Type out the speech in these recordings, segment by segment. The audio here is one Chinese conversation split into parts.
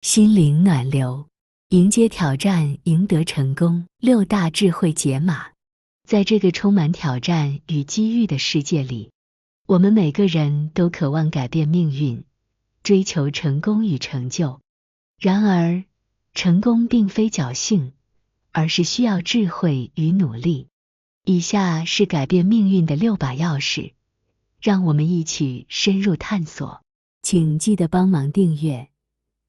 心灵暖流，迎接挑战，赢得成功。6大智慧解码。在这个充满挑战与机遇的世界里，我们每个人都渴望改变命运，追求成功与成就。然而，成功并非侥幸，而是需要智慧与努力。以下是改变命运的6把钥匙，让我们一起深入探索。请记得帮忙订阅、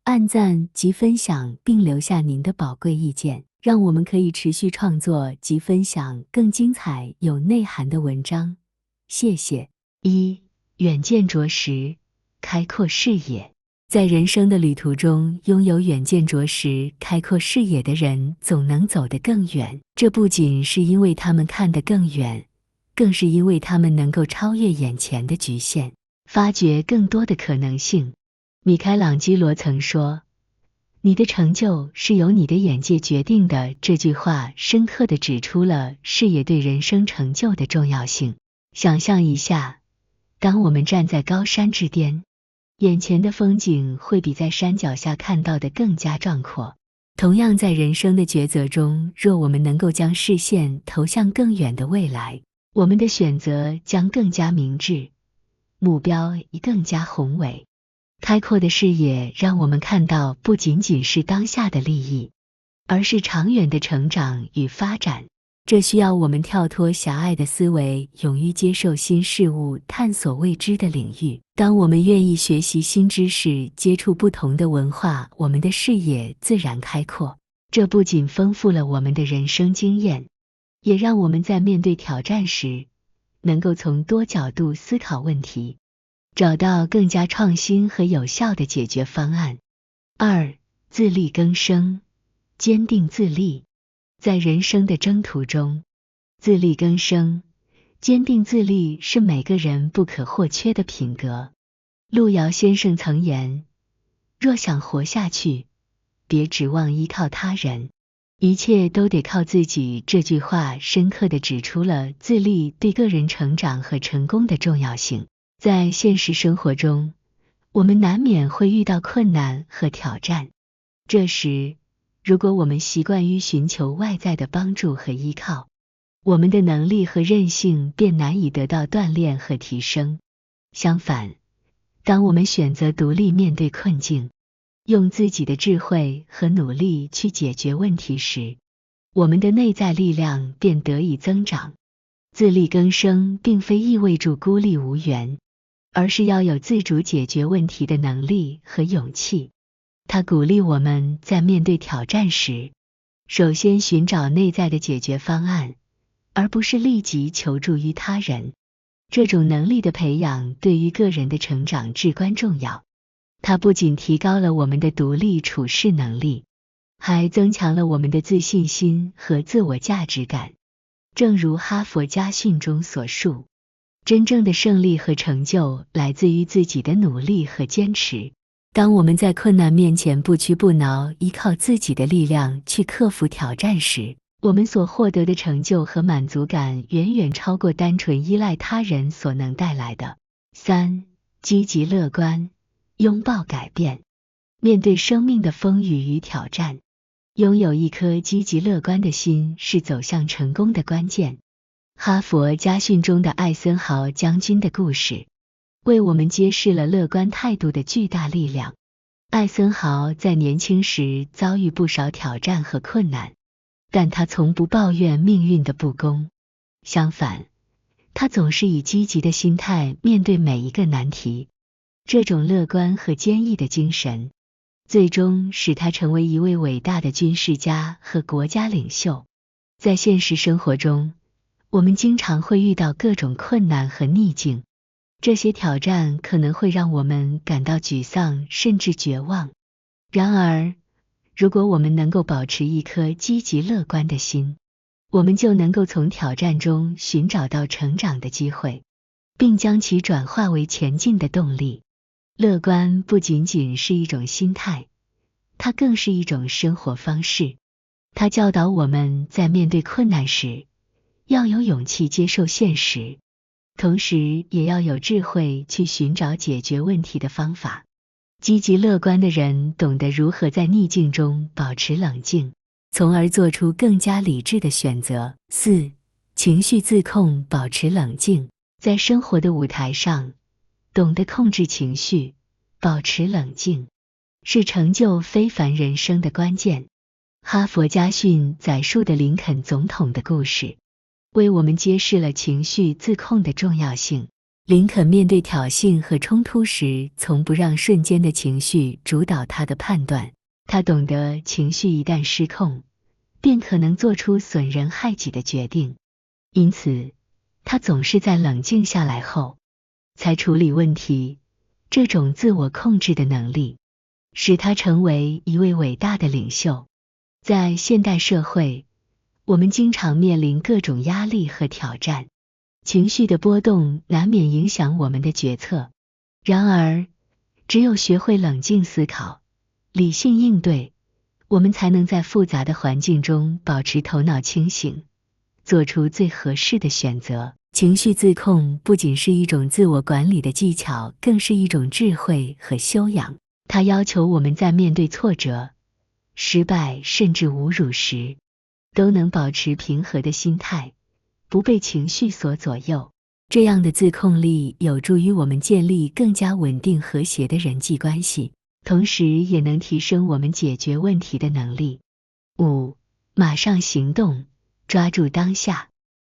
按赞及分享，并留下您的宝贵意见，让我们可以持续创作及分享更精彩有内涵的文章。谢谢。1. 远见卓识，开阔视野。在人生的旅途中，拥有远见卓识、开阔视野的人总能走得更远。这不仅是因为他们看得更远，更是因为他们能够超越眼前的局限，发掘更多的可能性。米开朗基罗曾说：“你的成就是由你的眼界决定的。”这句话深刻地指出了视野对人生成就的重要性。想象一下，当我们站在高山之巅，眼前的风景会比在山脚下看到的更加壮阔。同样，在人生的抉择中，若我们能够将视线投向更远的未来，我们的选择将更加明智，目标也更加宏伟。开阔的视野让我们看到不仅仅是当下的利益，而是长远的成长与发展。这需要我们跳脱狭隘的思维，勇于接受新事物，探索未知的领域。当我们愿意学习新知识，接触不同的文化，我们的视野自然开阔。这不仅丰富了我们的人生经验，也让我们在面对挑战时，能够从多角度思考问题，找到更加创新和有效的解决方案。2. 自力更生，坚定自立。在人生的征途中，自力更生、坚定自立是每个人不可或缺的品格。路遥先生曾言：“若想活下去，别指望依靠他人，一切都得靠自己。”这句话深刻地指出了自立对个人成长和成功的重要性。在现实生活中，我们难免会遇到困难和挑战，这时，如果我们习惯于寻求外在的帮助和依靠，我们的能力和韧性便难以得到锻炼和提升。相反，当我们选择独立面对困境，用自己的智慧和努力去解决问题时，我们的内在力量便得以增长。自力更生并非意味着孤立无援，而是要有自主解决问题的能力和勇气。它鼓励我们在面对挑战时，首先寻找内在的解决方案，而不是立即求助于他人。这种能力的培养对于个人的成长至关重要。它不仅提高了我们的独立处事能力，还增强了我们的自信心和自我价值感。正如哈佛家训中所述，真正的胜利和成就来自于自己的努力和坚持。当我们在困难面前不屈不挠，依靠自己的力量去克服挑战时，我们所获得的成就和满足感远远超过单纯依赖他人所能带来的。3. 积极乐观，拥抱改变。面对生命的风雨与挑战，拥有一颗积极乐观的心是走向成功的关键。哈佛家训中的艾森豪将军的故事为我们揭示了乐观态度的巨大力量。艾森豪在年轻时遭遇不少挑战和困难，但他从不抱怨命运的不公，相反，他总是以积极的心态面对每一个难题。这种乐观和坚毅的精神，最终使他成为一位伟大的军事家和国家领袖。在现实生活中，我们经常会遇到各种困难和逆境，这些挑战可能会让我们感到沮丧甚至绝望。然而，如果我们能够保持一颗积极乐观的心，我们就能够从挑战中寻找到成长的机会，并将其转化为前进的动力。乐观不仅仅是一种心态，它更是一种生活方式。它教导我们在面对困难时，要有勇气接受现实，同时也要有智慧去寻找解决问题的方法。积极乐观的人懂得如何在逆境中保持冷静，从而做出更加理智的选择。4. 情绪自控，保持冷静。在生活的舞台上，懂得控制情绪，保持冷静，是成就非凡人生的关键。哈佛家训载述的林肯总统的故事，为我们揭示了情绪自控的重要性。林肯面对挑衅和冲突时，从不让瞬间的情绪主导他的判断。他懂得情绪一旦失控，便可能做出损人害己的决定。因此，他总是在冷静下来后，才处理问题。这种自我控制的能力，使他成为一位伟大的领袖。在现代社会，我们经常面临各种压力和挑战，情绪的波动难免影响我们的决策。然而，只有学会冷静思考，理性应对，我们才能在复杂的环境中保持头脑清醒，做出最合适的选择。情绪自控不仅是一种自我管理的技巧，更是一种智慧和修养。它要求我们在面对挫折、失败甚至侮辱时，都能保持平和的心态，不被情绪所左右。这样的自控力有助于我们建立更加稳定和谐的人际关系，同时也能提升我们解决问题的能力。5. 马上行动，抓住当下。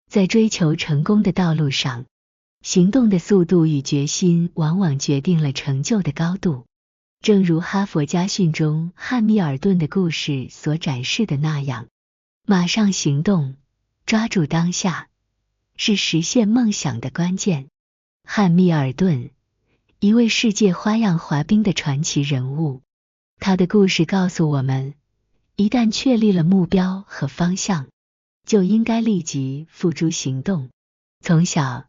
在追求成功的道路上，行动的速度与决心往往决定了成就的高度。正如哈佛家训中汉密尔顿的故事所展示的那样，马上行动，抓住当下，是实现梦想的关键。汉密尔顿，一位世界花样滑冰的传奇人物，他的故事告诉我们，一旦确立了目标和方向，就应该立即付诸行动。从小，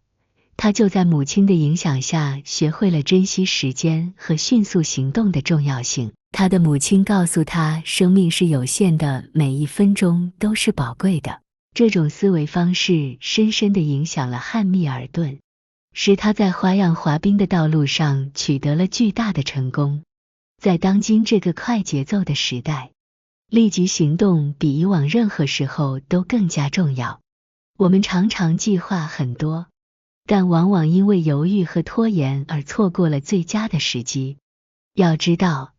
他就在母亲的影响下学会了珍惜时间和迅速行动的重要性。他的母亲告诉他，生命是有限的，每一分钟都是宝贵的。这种思维方式深深地影响了汉密尔顿，使他在花样滑冰的道路上取得了巨大的成功。在当今这个快节奏的时代，立即行动比以往任何时候都更加重要。我们常常计划很多，但往往因为犹豫和拖延而错过了最佳的时机。要知道，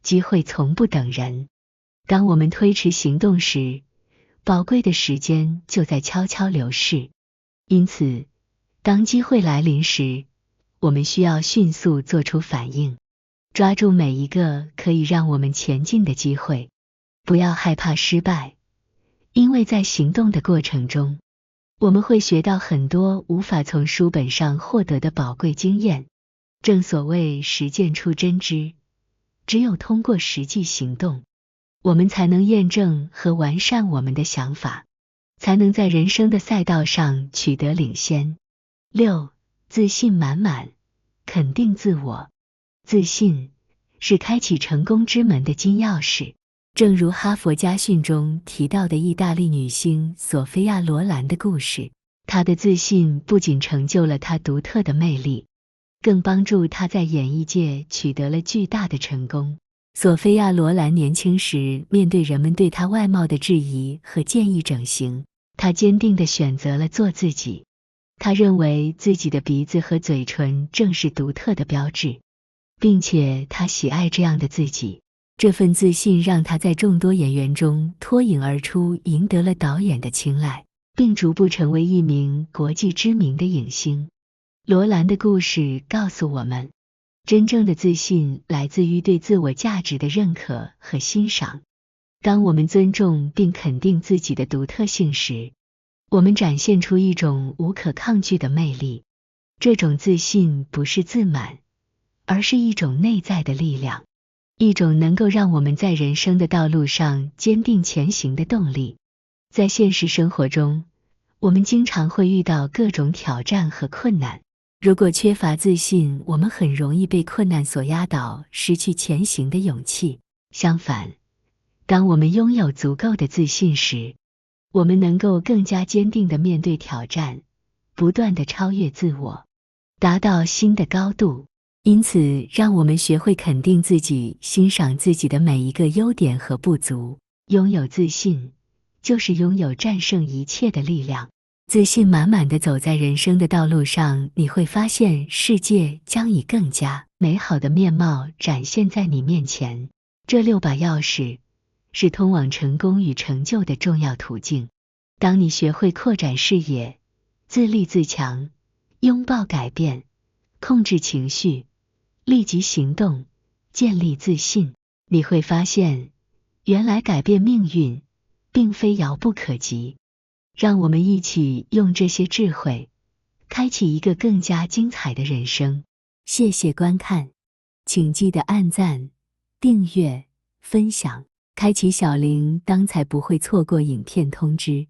机会从不等人。当我们推迟行动时，宝贵的时间就在悄悄流逝。因此，当机会来临时，我们需要迅速做出反应，抓住每一个可以让我们前进的机会。不要害怕失败，因为在行动的过程中，我们会学到很多无法从书本上获得的宝贵经验。正所谓实践出真知，只有通过实际行动，我们才能验证和完善我们的想法，才能在人生的赛道上取得领先。6. 自信满满，肯定自我。自信是开启成功之门的金钥匙。正如哈佛家训中提到的意大利女星索菲亚·罗兰的故事，她的自信不仅成就了她独特的魅力，更帮助她在演艺界取得了巨大的成功。索菲亚·罗兰年轻时面对人们对她外貌的质疑和建议整形，她坚定地选择了做自己。她认为自己的鼻子和嘴唇正是独特的标志，并且她喜爱这样的自己。这份自信让他在众多演员中脱颖而出，赢得了导演的青睐，并逐步成为一名国际知名的影星。罗兰的故事告诉我们，真正的自信来自于对自我价值的认可和欣赏。当我们尊重并肯定自己的独特性时，我们展现出一种无可抗拒的魅力。这种自信不是自满，而是一种内在的力量，一种能够让我们在人生的道路上坚定前行的动力。在现实生活中，我们经常会遇到各种挑战和困难。如果缺乏自信，我们很容易被困难所压倒，失去前行的勇气。相反，当我们拥有足够的自信时，我们能够更加坚定地面对挑战，不断地超越自我，达到新的高度。因此，让我们学会肯定自己，欣赏自己的每一个优点和不足。拥有自信，就是拥有战胜一切的力量。自信满满的走在人生的道路上，你会发现世界将以更加美好的面貌展现在你面前。这6把钥匙是通往成功与成就的重要途径。当你学会扩展视野，自立自强，拥抱改变，控制情绪，立即行动，建立自信，你会发现，原来改变命运并非遥不可及。让我们一起用这些智慧，开启一个更加精彩的人生。谢谢观看，请记得按赞、订阅、分享，开启小铃铛才不会错过影片通知。